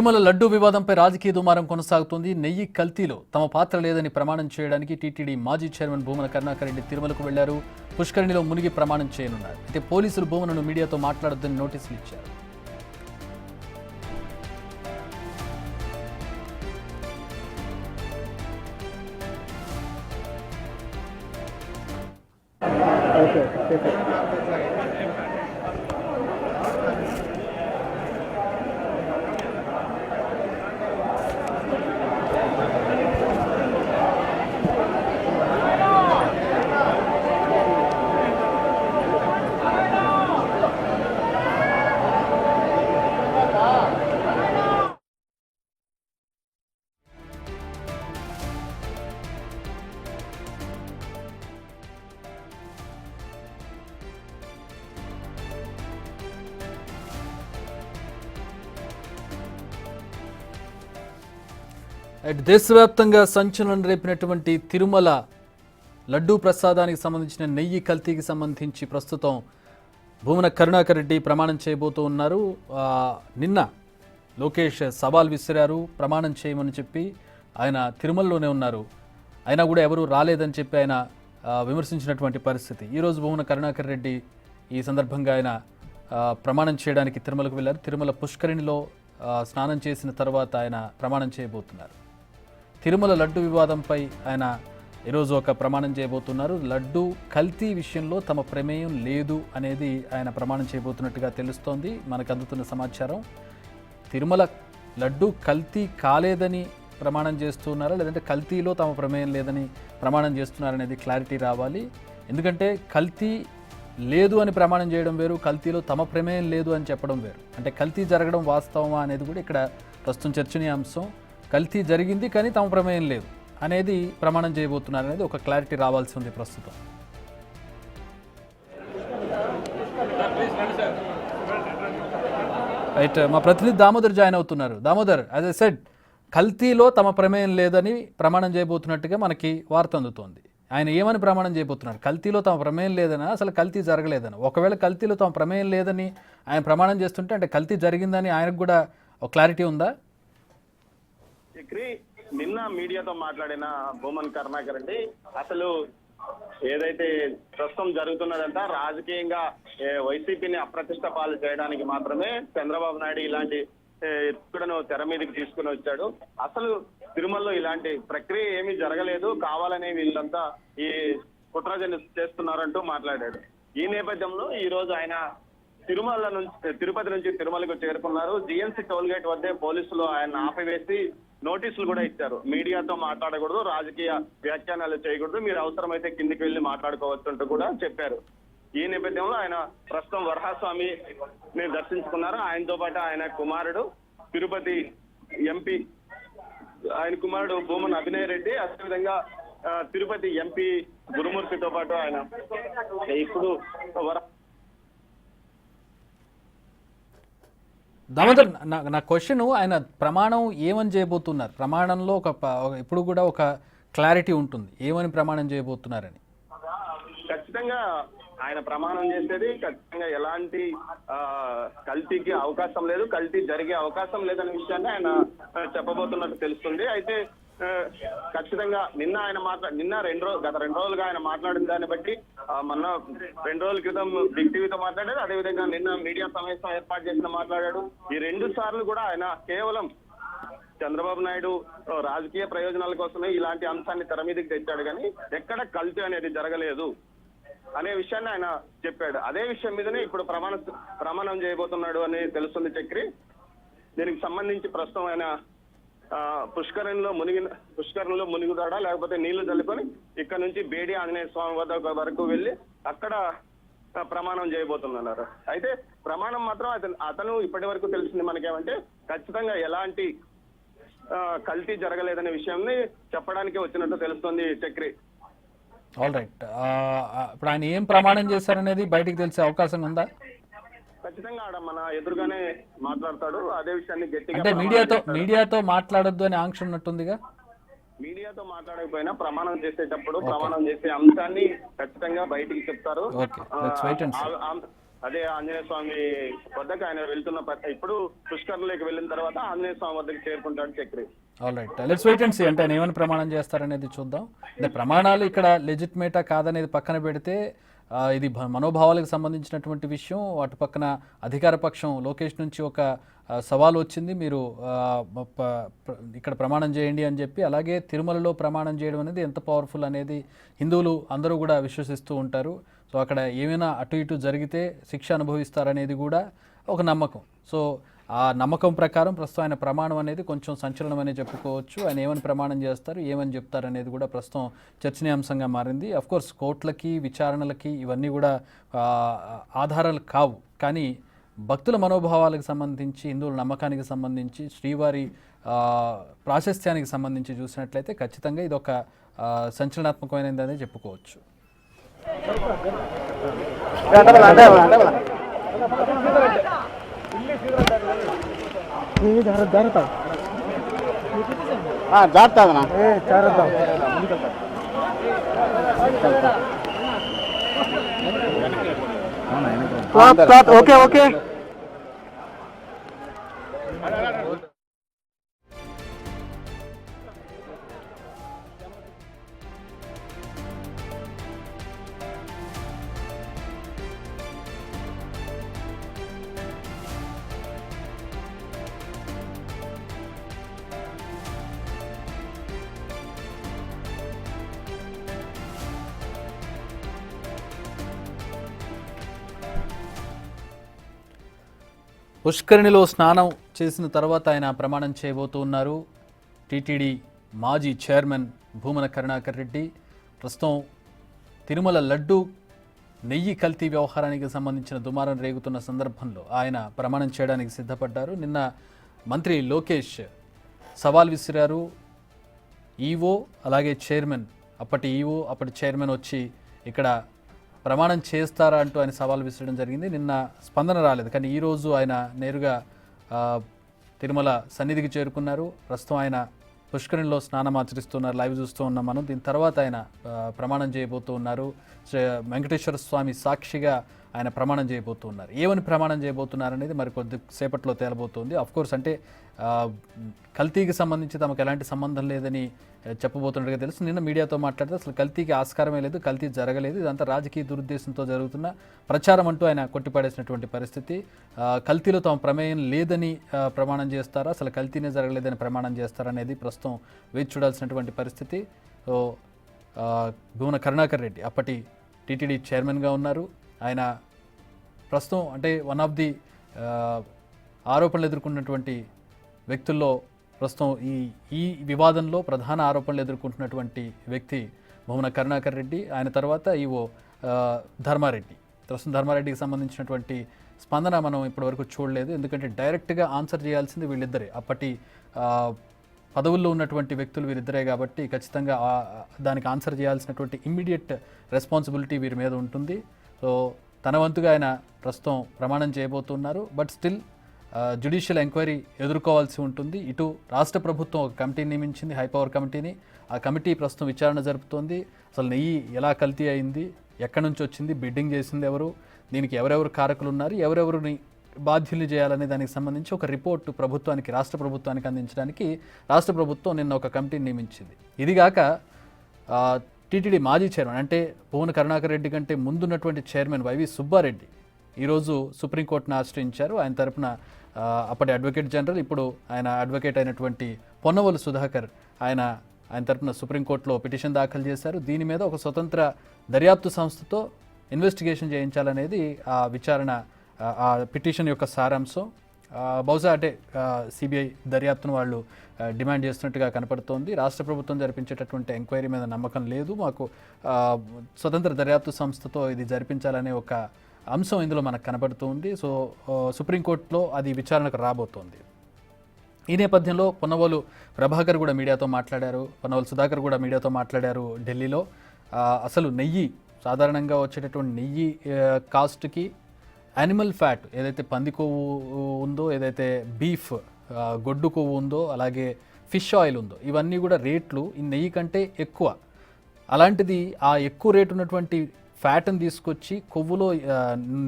తిరుమల లడ్డూ వివాదంపై రాజకీయ దుమారం కొనసాగుతుంది. నెయ్యి కల్తీలో తమ పాత్ర లేదని ప్రమాణం చేయడానికి టీటీడీ మాజీ చైర్మన్ భూమన కరుణాకర్ రెడ్డి తిరుమలకు వెళ్లారు. పుష్కరిణిలో మునిగి ప్రమాణం చేయనున్నారు. అయితే పోలీసులు భూమనను మీడియాతో మాట్లాడొద్దని నోటీసులు ఇచ్చారు. దేశవ్యాప్తంగా సంచలనం రేపినటువంటి తిరుమల లడ్డూ ప్రసాదానికి సంబంధించిన నెయ్యి కల్తీకి సంబంధించి ప్రస్తుతం భూమన కరుణాకర్ రెడ్డి ప్రమాణం చేయబోతూ ఉన్నారు. నిన్న లోకేష్ సవాల్ విసిరారు, ప్రమాణం చేయమని చెప్పి. ఆయన తిరుమలలోనే ఉన్నారు, అయినా కూడా ఎవరు రాలేదని చెప్పి ఆయన విమర్శించినటువంటి పరిస్థితి. ఈరోజు భూమన కరుణాకర్ రెడ్డి ఈ సందర్భంగా ఆయన ప్రమాణం చేయడానికి తిరుమలకు వెళ్ళారు. తిరుమల పుష్కరిణిలో స్నానం చేసిన తర్వాత ఆయన ప్రమాణం చేయబోతున్నారు. తిరుమల లడ్డు వివాదంపై ఆయన ఈరోజు ఒక ప్రమాణం చేయబోతున్నారు. లడ్డు కల్తీ విషయంలో తమ ప్రమేయం లేదు అనేది ఆయన ప్రమాణం చేయబోతున్నట్టుగా తెలుస్తోంది. మనకు అందుతున్న సమాచారం. తిరుమల లడ్డు కల్తీ కాలేదని ప్రమాణం చేస్తున్నారా, లేదంటే కల్తీలో తమ ప్రమేయం లేదని ప్రమాణం చేస్తున్నారనేది క్లారిటీ రావాలి. ఎందుకంటే కల్తీ లేదు అని ప్రమాణం చేయడం వేరు, కల్తీలో తమ ప్రమేయం లేదు అని చెప్పడం వేరు. అంటే కల్తీ జరగడం వాస్తవమా అనేది కూడా ఇక్కడ ప్రస్తుతం చర్చనీయాంశం. కల్తీ జరిగింది కానీ తమ ప్రమేయం లేదు అనేది ప్రమాణం చేయబోతున్నారు అనేది ఒక క్లారిటీ రావాల్సి ఉంది ప్రస్తుతం. రైట్, మా ప్రతినిధి దామోదర్ జాయిన్ అవుతున్నారు. దామోదర్, యాజ్ ఐ సెడ్, కల్తీలో తమ ప్రమేయం లేదని ప్రమాణం చేయబోతున్నట్టుగా మనకి వార్త అందుతోంది. ఆయన ఏమని ప్రమాణం చేయబోతున్నారు? కల్తీలో తమ ప్రమేయం లేదనా, అసలు కల్తీ జరగలేదని? ఒకవేళ కల్తీలో తమ ప్రమేయం లేదని ఆయన ప్రమాణం చేస్తుంటే అంటే కల్తీ జరిగిందని ఆయనకు కూడా ఒక క్లారిటీ ఉందా? నిన్న మీడియాతో మాట్లాడిన భూమన్ కరుణాకర్ రెడ్డి అసలు ఏదైతే ప్రస్తుతం జరుగుతున్నదంతా రాజకీయంగా వైసీపీని అప్రతిష్ట పాలు చేయడానికి మాత్రమే చంద్రబాబు నాయుడు ఇలాంటి ఎత్తుడను తెర మీదకి తీసుకుని వచ్చాడు. అసలు తిరుమలలో ఇలాంటి ప్రక్రియ ఏమీ జరగలేదు, కావాలనే వీళ్ళంతా ఈ కుట్రజని చేస్తున్నారంటూ మాట్లాడాడు. ఈ నేపథ్యంలో ఈ రోజు ఆయన తిరుపతి నుంచి తిరుమలకు చేరుకున్నారు. జిఎన్సీ టోల్ గేట్ వద్దే పోలీసులు ఆయన ఆపివేసి నోటీసులు కూడా ఇచ్చారు. మీడియాతో మాట్లాడకూడదు, రాజకీయ వ్యాఖ్యానాలు చేయకూడదు, మీరు అవసరమైతే కిందికి వెళ్లి మాట్లాడుకోవచ్చు అంటూ కూడా చెప్పారు. ఈ నేపథ్యంలో ఆయన ప్రస్తుతం వరహాస్వామిని దర్శించుకున్నారు. ఆయనతో పాటు ఆయన కుమారుడు తిరుపతి ఎంపీ, ఆయన కుమారుడు భూమన్ అభినయ్ రెడ్డి, అదేవిధంగా తిరుపతి ఎంపీ గురుమూర్తితో పాటు ఆయన ఇప్పుడు దామోదర్, నా క్వశ్చన్, ఆయన ప్రమాణం ఏమని చేయబోతున్నారు? ప్రమాణంలో ఇప్పుడు కూడా ఒక క్లారిటీ ఉంటుంది, ఏమని ప్రమాణం చేయబోతున్నారని. ఖచ్చితంగా ఆయన ప్రమాణం చేసేది ఖచ్చితంగా ఎలాంటి కల్తీకి అవకాశం లేదు, కల్తీ జరిగే అవకాశం లేదనే విషయాన్ని ఆయన చెప్పబోతున్నట్టు తెలుస్తుంది. అయితే ఖచ్చితంగా నిన్న ఆయన గత 2 రోజులుగా ఆయన మాట్లాడిన దాన్ని బట్టి మొన్న 2 రోజుల క్రితం బిగ్ టీవీతో మాట్లాడాడు, అదేవిధంగా నిన్న మీడియా సమావేశం ఏర్పాటు చేసిన మాట్లాడాడు. ఈ 2 సార్లు కూడా ఆయన కేవలం చంద్రబాబు నాయుడు రాజకీయ ప్రయోజనాల కోసమే ఇలాంటి అంశాన్ని తెర మీదకి తెచ్చాడు, కానీ ఎక్కడ కల్తీ అనేది జరగలేదు అనే విషయాన్ని ఆయన చెప్పాడు. అదే విషయం మీదనే ఇప్పుడు ప్రమాణం చేయబోతున్నాడు అని తెలుస్తుంది చక్రి. దీనికి సంబంధించి ప్రస్తుతం ఆయన పుష్కరంలో మునిగుతాడా, లేకపోతే నీళ్లు చల్లుకొని ఇక్కడ నుంచి బేడి ఆంజనేయ స్వామి వరకు వెళ్ళి అక్కడ ప్రమాణం చేయబోతున్నారు. అయితే ప్రమాణం మాత్రం అతను ఇప్పటి వరకు తెలిసింది మనకేమంటే ఖచ్చితంగా ఎలాంటి కల్తీ జరగలేదనే విషయాన్ని చెప్పడానికి వచ్చినట్టు తెలుస్తుంది చక్రి. ఆల్ రైట్, ఇప్పుడు ఆయన ఏం ప్రమాణం చేశారనేది బయటికి తెలిసే అవకాశం ఉందా? ఖచ్చితంగా ఆడ మన ఎదురుగానే మాట్లాడతాడు. అదే విషయాన్ని గట్టిగా అంటే మీడియాతో మాట్లాడొద్దు అని ఆంక్ష ఉన్నట్టుందిగా. మీడియాతో మాట్లాడకపోయినా ప్రమాణం చేసేటప్పుడు ప్రమాణం చేసే అంశాన్ని ఖచ్చితంగా బయటికి చెప్తారు. అదే ఆంజనేయ స్వామి వద్దకు ఆయన ఇప్పుడు పుష్కరంలోకి వెళ్ళిన తర్వాత ఆంజనేయ స్వామి వద్దకు చేరుకుంటాడు Chakri. All right, let's wait and see. అంటే ఆయన ఏమైనా ప్రమాణం చేస్తారనేది చూద్దాం. అంటే ప్రమాణాలు ఇక్కడ లెజిట్మేటా కాదనేది పక్కన పెడితే ఇది మనోభావాలకు సంబంధించినటువంటి విషయం. అటు పక్కన అధికార పక్షం లోకేష్ నుంచి ఒక సవాల్ వచ్చింది, మీరు ఇక్కడ ప్రమాణం చేయండి అని చెప్పి. అలాగే తిరుమలలో ప్రమాణం చేయడం అనేది ఎంత పవర్ఫుల్ అనేది హిందువులు అందరూ కూడా విశ్వసిస్తూ ఉంటారు. సో అక్కడ ఏమైనా అటు ఇటు జరిగితే శిక్ష అనుభవిస్తారనేది కూడా ఒక నమ్మకం. సో ఆ నమ్మకం ప్రకారం ప్రస్తుతం ఆయన ప్రమాణం అనేది కొంచెం సంచలనమనే చెప్పుకోవచ్చు. ఆయన ఏమని ప్రమాణం చేస్తారు, ఏమని చెప్తారు అనేది కూడా ప్రస్తుతం చర్చనీయాంశంగా మారింది. అఫ్కోర్స్ కోర్టులకి విచారణలకి ఇవన్నీ కూడా ఆధారాలు కావు, కానీ భక్తుల మనోభావాలకు సంబంధించి, హిందువుల నమ్మకానికి సంబంధించి, శ్రీవారి ప్రాశస్త్యానికి సంబంధించి చూసినట్లయితే ఖచ్చితంగా ఇది ఒక సంచలనాత్మకమైనదని చెప్పుకోవచ్చు. Okay okay. పుష్కరిణిలో స్నానం చేసిన తర్వాత ఆయన ప్రమాణం చేయబోతూ ఉన్నారు. టీటీడీ మాజీ చైర్మన్ భూమన కరుణాకర్ రెడ్డి ప్రస్తుతం తిరుమల లడ్డు నెయ్యి కల్తీ వ్యవహారానికి సంబంధించిన దుమారం రేగుతున్న సందర్భంలో ఆయన ప్రమాణం చేయడానికి సిద్ధపడ్డారు. నిన్న మంత్రి లోకేష్ సవాల్ విసిరారు. ఈవో అలాగే చైర్మన్, అప్పటి ఈవో అప్పటి చైర్మన్ వచ్చి ఇక్కడ ప్రమాణం చేస్తారా అంటూ ఆయన సవాల్ విసరడం జరిగింది. నిన్న స్పందన రాలేదు, కానీ ఈరోజు ఆయన నేరుగా తిరుమల సన్నిధికి చేరుకున్నారు. ప్రస్తుతం ఆయన పుష్కరిణిలో స్నానం ఆచరిస్తున్నారు, లైవ్ చూస్తూ ఉన్నాం మనం. దీని తర్వాత ఆయన ప్రమాణం చేయబోతూ ఉన్నారు. వెంకటేశ్వర స్వామి సాక్షిగా ఆయన ప్రమాణం చేయబోతూ ఉన్నారు. ఏమని ప్రమాణం చేయబోతున్నారు అనేది మరి కొద్ది సేపట్లో తేలబోతుంది. అఫ్కోర్స్ అంటే కల్తీకి సంబంధించి తమకు ఎలాంటి సంబంధం లేదని చెప్పబోతున్నట్టుగా తెలుసు. నిన్న మీడియాతో మాట్లాడితే అసలు కల్తీకి ఆస్కారమే లేదు, కల్తీ జరగలేదు, ఇదంతా రాజకీయ దురుద్దేశంతో జరుగుతున్న ప్రచారం అంటూ ఆయన కొట్టిపడేసినటువంటి పరిస్థితి. కల్తీలో తమ ప్రమేయం లేదని ప్రమాణం చేస్తారా, అసలు కల్తీనే జరగలేదని ప్రమాణం చేస్తారనేది ప్రస్తుతం వేచి చూడాల్సినటువంటి పరిస్థితి. సో భూమన కరుణాకర్ రెడ్డి అప్పటి టీటీడీ చైర్మన్గా ఉన్నారు. ఆయన ప్రస్తుతం అంటే వన్ ఆఫ్ ది ఆరోపణలు ఎదుర్కొన్నటువంటి వ్యక్తుల్లో ప్రస్తుతం ఈ వివాదంలో ప్రధాన ఆరోపణలు ఎదుర్కొంటున్నటువంటి వ్యక్తి భూమన కరుణాకర్ రెడ్డి. ఆయన తర్వాత ఈవో ధర్మారెడ్డి. ప్రస్తుతం ధర్మారెడ్డికి సంబంధించినటువంటి స్పందన మనం ఇప్పటివరకు చూడలేదు, ఎందుకంటే డైరెక్ట్గా ఆన్సర్ చేయాల్సింది వీళ్ళిద్దరే, అప్పటి పదవుల్లో ఉన్నటువంటి వ్యక్తులు వీరిద్దరే కాబట్టి ఖచ్చితంగా దానికి ఆన్సర్ చేయాల్సినటువంటి ఇమ్మీడియట్ రెస్పాన్సిబిలిటీ వీరి మీద ఉంటుంది. సో తన వంతుగా ఆయన ప్రస్తుతం ప్రమాణం చేయబోతున్నారు. బట్ స్టిల్ జ్యుడిషియల్ ఎంక్వైరీ ఎదుర్కోవాల్సి ఉంటుంది. ఇటు రాష్ట్ర ప్రభుత్వం ఒక కమిటీని నియమించింది, హైపవర్ కమిటీని. ఆ కమిటీ ప్రస్తుతం విచారణ జరుపుతోంది. అసలు నెయ్యి ఎలా కల్తీ అయింది, ఎక్కడి నుంచి వచ్చింది, బిడ్డింగ్ చేసింది ఎవరు, దీనికి ఎవరెవరు కారకులు ఉన్నారు, ఎవరెవరిని బాధ్యుల్ని చేయాలనే దానికి సంబంధించి ఒక రిపోర్టు ప్రభుత్వానికి, రాష్ట్ర ప్రభుత్వానికి అందించడానికి రాష్ట్ర ప్రభుత్వం నిన్న ఒక కమిటీని నియమించింది. ఇదిగాక టీటీడీ మాజీ చైర్మన్ అంటే భూమన కరుణాకర్ రెడ్డి కంటే ముందున్నటువంటి చైర్మన్ వైవి సుబ్బారెడ్డి ఈరోజు సుప్రీంకోర్టును ఆశ్రయించారు. ఆయన తరపున అప్పటి అడ్వకేట్ జనరల్, ఇప్పుడు ఆయన అడ్వకేట్ అయినటువంటి పొన్నవోలు సుధాకర్ ఆయన తరపున సుప్రీంకోర్టులో పిటిషన్ దాఖలు చేశారు. దీని మీద ఒక స్వతంత్ర దర్యాప్తు సంస్థతో ఇన్వెస్టిగేషన్ చేయించాలనేది ఆ విచారణ, ఆ పిటిషన్ యొక్క సారాంశం. బహుశా అంటే సిబిఐ దర్యాప్తును వాళ్ళు డిమాండ్ చేస్తున్నట్టుగా కనపడుతోంది. రాష్ట్ర ప్రభుత్వం జరిపించేటటువంటి ఎంక్వైరీ మీద నమ్మకం లేదు, మాకు స్వతంత్ర దర్యాప్తు సంస్థతో ఇది జరిపించాలనే ఒక అంశం ఇందులో మనకు కనబడుతుంది. సో సుప్రీంకోర్టులో అది విచారణకు రాబోతోంది. ఈ నేపథ్యంలో పొన్నవోలు ప్రభాకర్ కూడా మీడియాతో మాట్లాడారు, పొన్నవోలు సుధాకర్ కూడా మీడియాతో మాట్లాడారు ఢిల్లీలో. అసలు నెయ్యి, సాధారణంగా వచ్చేటటువంటి నెయ్యి కాస్ట్కి యానిమల్ ఫ్యాట్ ఏదైతే పంది కొవ్వు ఉందో, ఏదైతే బీఫ్ గొడ్డు కొవ్వు ఉందో, అలాగే ఫిష్ ఆయిల్ ఉందో, ఇవన్నీ కూడా రేట్లు ఈ నెయ్యి కంటే ఎక్కువ. అలాంటిది ఆ ఎక్కువ రేటు ఉన్నటువంటి ఫ్యాట్ని తీసుకొచ్చి కొవ్వులో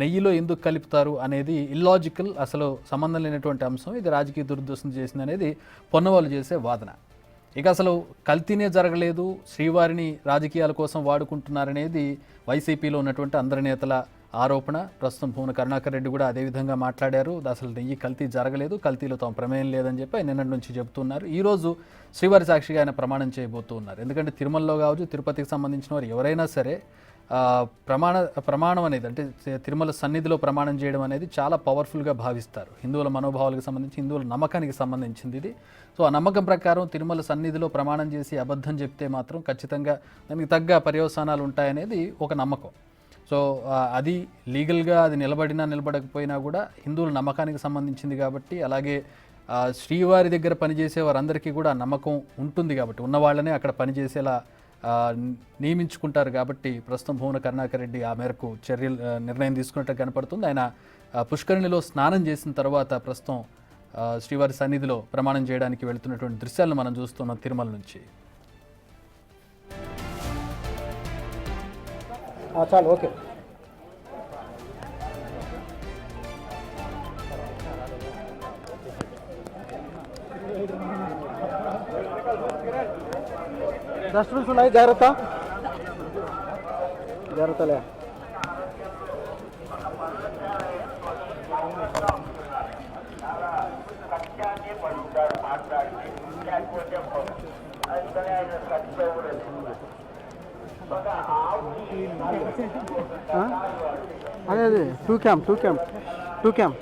నెయ్యిలో ఎందుకు కలుపుతారు అనేది ఇల్లాజికల్, అసలు సంబంధం లేనటువంటి అంశం. ఇది రాజకీయ దురుద్దేశం చేసింది అనేది పొన్నవాళ్ళు చేసే వాదన. ఇక అసలు కల్తీనే జరగలేదు, శ్రీవారిని రాజకీయాల కోసం వాడుకుంటున్నారనేది వైసీపీలో ఉన్నటువంటి అందరి నేతల ఆరోపణ. ప్రస్తుతం భూమన కరుణాకర్ రెడ్డి కూడా అదేవిధంగా మాట్లాడారు. అసలు నెయ్యి కల్తీ జరగలేదు, కల్తీలో తమ ప్రమేయం లేదని చెప్పి ఆయన నిన్నటి నుంచి చెబుతున్నారు. ఈరోజు శ్రీవారి సాక్షిగా ఆయన ప్రమాణం చేయబోతూ ఉన్నారు. ఎందుకంటే తిరుమలలో కావచ్చు, తిరుపతికి సంబంధించిన వారు ఎవరైనా సరే ప్రమాణం అనేది, అంటే తిరుమల సన్నిధిలో ప్రమాణం చేయడం అనేది చాలా పవర్ఫుల్గా భావిస్తారు. హిందువుల మనోభావాలకు సంబంధించి, హిందువుల నమ్మకానికి సంబంధించింది ఇది. సో ఆ నమ్మకం ప్రకారం తిరుమల సన్నిధిలో ప్రమాణం చేసి అబద్ధం చెప్తే మాత్రం ఖచ్చితంగా దానికి తగ్గ పర్యవసానాలు ఉంటాయనేది ఒక నమ్మకం. సో అది లీగల్గా అది నిలబడినా నిలబడకపోయినా కూడా హిందువుల నమ్మకానికి సంబంధించింది కాబట్టి, అలాగే శ్రీవారి దగ్గర పనిచేసే వారందరికీ కూడా నమ్మకం ఉంటుంది కాబట్టి, ఉన్నవాళ్ళనే అక్కడ పనిచేసేలా నియమించుకుంటారు కాబట్టి ప్రస్తుతం భూమన కరుణాకర్ రెడ్డి ఆ మేరకు నిర్ణయం తీసుకున్నట్టు కనపడుతుంది. ఆయన పుష్కరిణిలో స్నానం చేసిన తర్వాత ప్రస్తుతం శ్రీవారి సన్నిధిలో ప్రమాణం చేయడానికి వెళుతున్నటువంటి దృశ్యాలను మనం చూస్తున్నాం తిరుమల నుంచి. చాలు, ఓకే. డస్ట్బిన్స్ ఉన్నాయి, జాగ్రత్త జాగ్రత్తలే. అదే అదే టూ క్యామ్